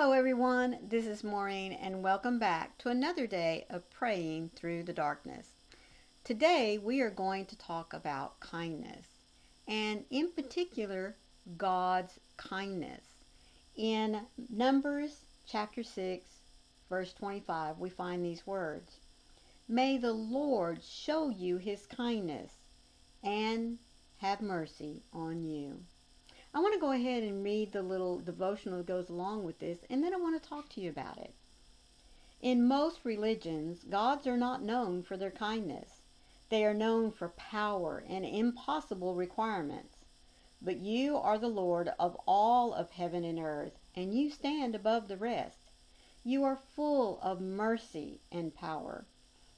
Hello everyone, this is Maureen and welcome back to another day of praying through the darkness. Today we are going to talk about kindness and in particular God's kindness. In Numbers chapter 6 verse 25 we find these words. May the Lord show you his kindness and have mercy on you. I want to go ahead and read the little devotional that goes along with this, and then I want to talk to you about it. In most religions, gods are not known for their kindness. They are known for power and impossible requirements. But you are the Lord of all of heaven and earth, and you stand above the rest. You are full of mercy and power.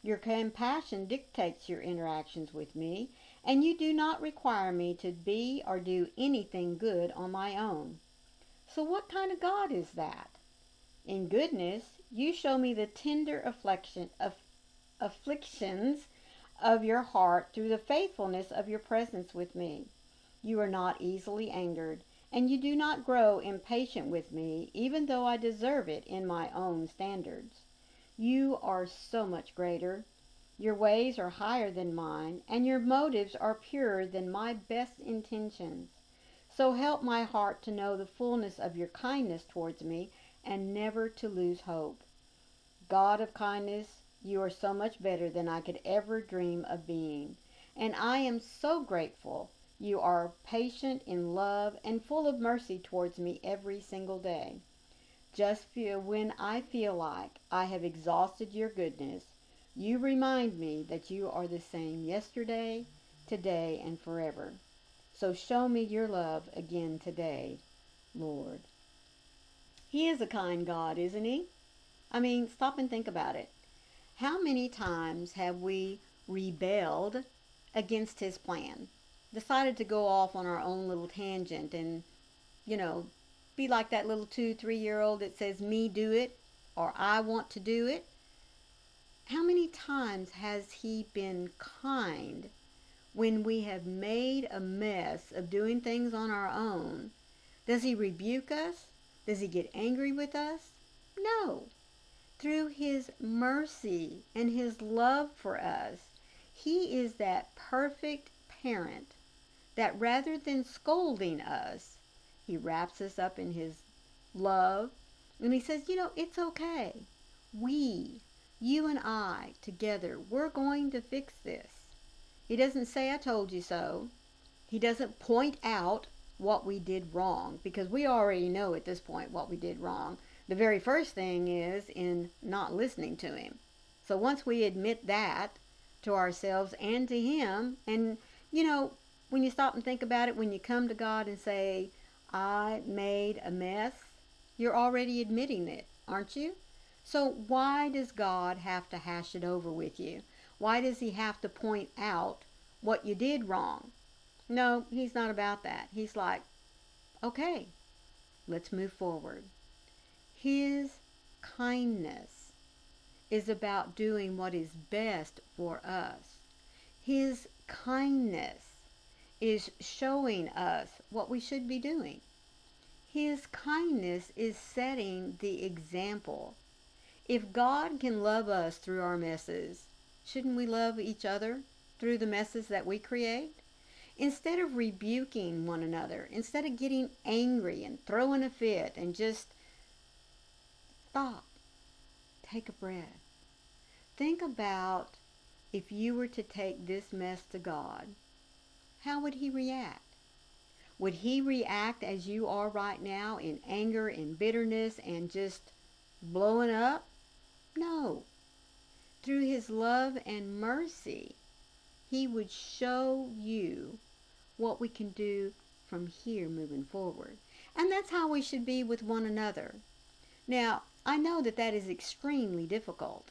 Your compassion dictates your interactions with me, and you do not require me to be or do anything good on my own. So what kind of God is that? In goodness, you show me the tender afflictions of your heart through the faithfulness of your presence with me. You are not easily angered, and you do not grow impatient with me, even though I deserve it in my own standards. You are so much greater. Your ways are higher than mine, and your motives are purer than my best intentions. So help my heart to know the fullness of your kindness towards me and never to lose hope. God of kindness, you are so much better than I could ever dream of being, and I am so grateful you are patient in love and full of mercy towards me every single day. Just when I feel like I have exhausted your goodness, you remind me that you are the same yesterday, today, and forever. So show me your love again today, Lord. He is a kind God, isn't he? I mean, stop and think about it. How many times have we rebelled against his plan? Decided to go off on our own little tangent and, you know, be like that little 2, 3-year-old that says, me do it, or I want to do it. How many times has he been kind when we have made a mess of doing things on our own? Does he rebuke us? Does he get angry with us? No. Through his mercy and his love for us, he is that perfect parent that rather than scolding us, he wraps us up in his love and he says, it's okay. You and I together, we're going to fix this. He doesn't say, I told you so. He doesn't point out what we did wrong, because we already know at this point what we did wrong. The very first thing is in not listening to him. So once we admit that to ourselves and to him, and when you stop and think about it, when you come to God and say, I made a mess, you're already admitting it, aren't you? So why does God have to hash it over with you? Why does he have to point out what you did wrong? No, he's not about that. He's like, okay, let's move forward. His kindness is about doing what is best for us. His kindness is showing us what we should be doing. His kindness is setting the example. If God can love us through our messes, shouldn't we love each other through the messes that we create? Instead of rebuking one another, instead of getting angry and throwing a fit and just stop, take a breath. Think about if you were to take this mess to God, how would he react? Would he react as you are right now in anger and bitterness and just blowing up? No. Through his love and mercy, he would show you what we can do from here moving forward. And that's how we should be with one another. Now, I know that that is extremely difficult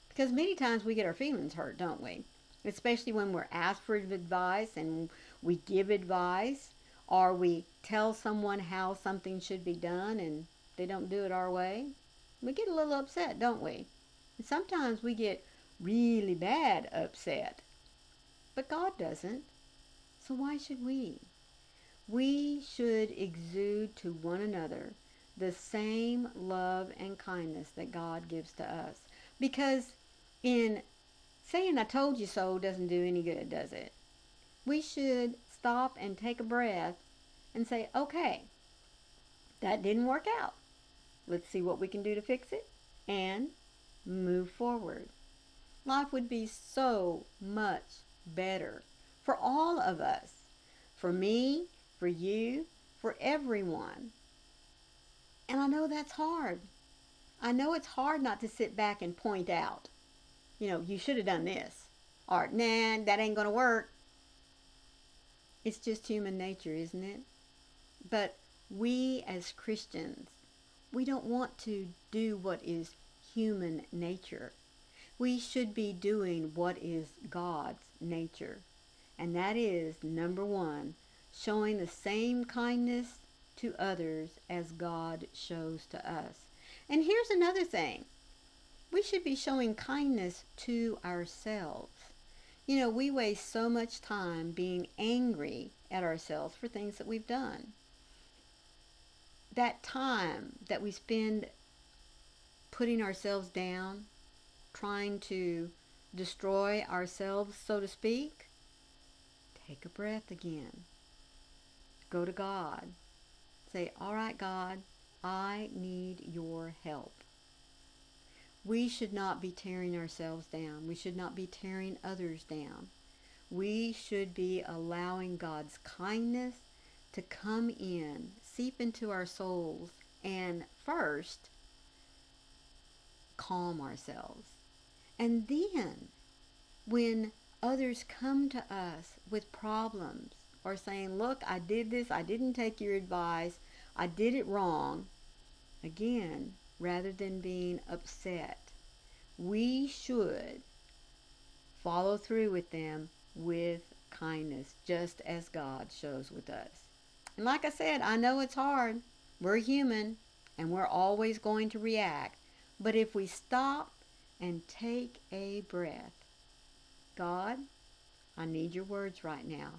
because many times we get our feelings hurt, don't we? Especially when we're asked for advice and we give advice, or we tell someone how something should be done and they don't do it our way. We get a little upset, don't we? And sometimes we get really bad upset. But God doesn't. So why should we? We should exude to one another the same love and kindness that God gives to us. Because in saying I told you so doesn't do any good, does it? We should stop and take a breath and say, okay, that didn't work out. Let's see what we can do to fix it and move forward. Life would be so much better for all of us. For me, for you, for everyone. And I know that's hard. I know it's hard not to sit back and point out, you should have done this. Or, nah, that ain't going to work. It's just human nature, isn't it? But we as Christians, we don't want to do what is human nature. We should be doing what is God's nature. And that is, number one, showing the same kindness to others as God shows to us. And here's another thing. We should be showing kindness to ourselves. We waste so much time being angry at ourselves for things that we've done. That time that we spend putting ourselves down, trying to destroy ourselves, so to speak, take a breath again. Go to God. Say, all right, God, I need your help. We should not be tearing ourselves down. We should not be tearing others down. We should be allowing God's kindness to come in, seep into our souls, and first, calm ourselves. And then, when others come to us with problems or saying, look, I did this, I didn't take your advice, I did it wrong, again, rather than being upset, we should follow through with them with kindness, just as God shows with us. And like I said, I know it's hard. We're human, and we're always going to react. But if we stop and take a breath, God, I need your words right now.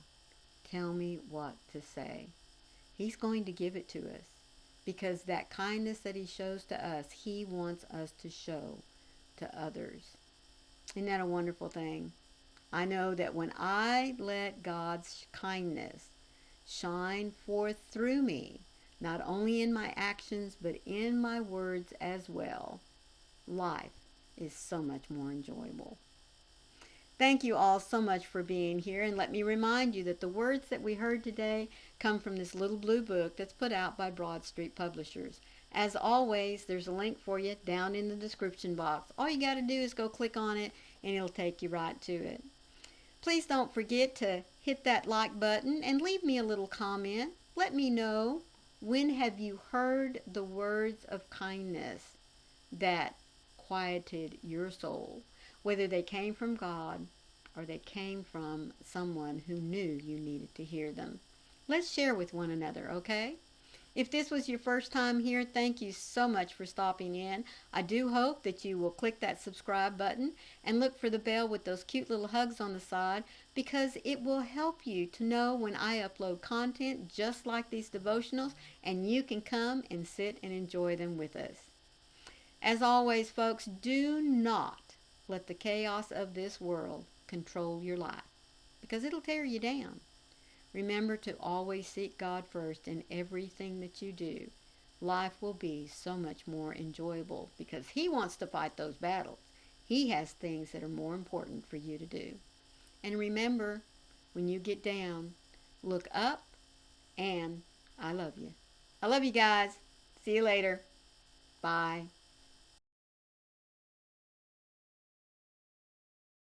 Tell me what to say. He's going to give it to us, because that kindness that he shows to us, he wants us to show to others. Isn't that a wonderful thing? I know that when I let God's kindness shine forth through me, not only in my actions, but in my words as well, life is so much more enjoyable. Thank you all so much for being here, and let me remind you that the words that we heard today come from this little blue book that's put out by Broad Street Publishers. As always, there's a link for you down in the description box. All you got to do is go click on it, and it'll take you right to it. Please don't forget to hit that like button and leave me a little comment. Let me know, when have you heard the words of kindness that quieted your soul, whether they came from God or they came from someone who knew you needed to hear them. Let's share with one another, okay? If this was your first time here, thank you so much for stopping in. I do hope that you will click that subscribe button and look for the bell with those cute little hugs on the side, because it will help you to know when I upload content just like these devotionals, and you can come and sit and enjoy them with us. As always, folks, do not let the chaos of this world control your life, because it'll tear you down. Remember to always seek God first in everything that you do. Life will be so much more enjoyable, because he wants to fight those battles. He has things that are more important for you to do. And remember, when you get down, look up, and I love you. I love you guys. See you later. Bye.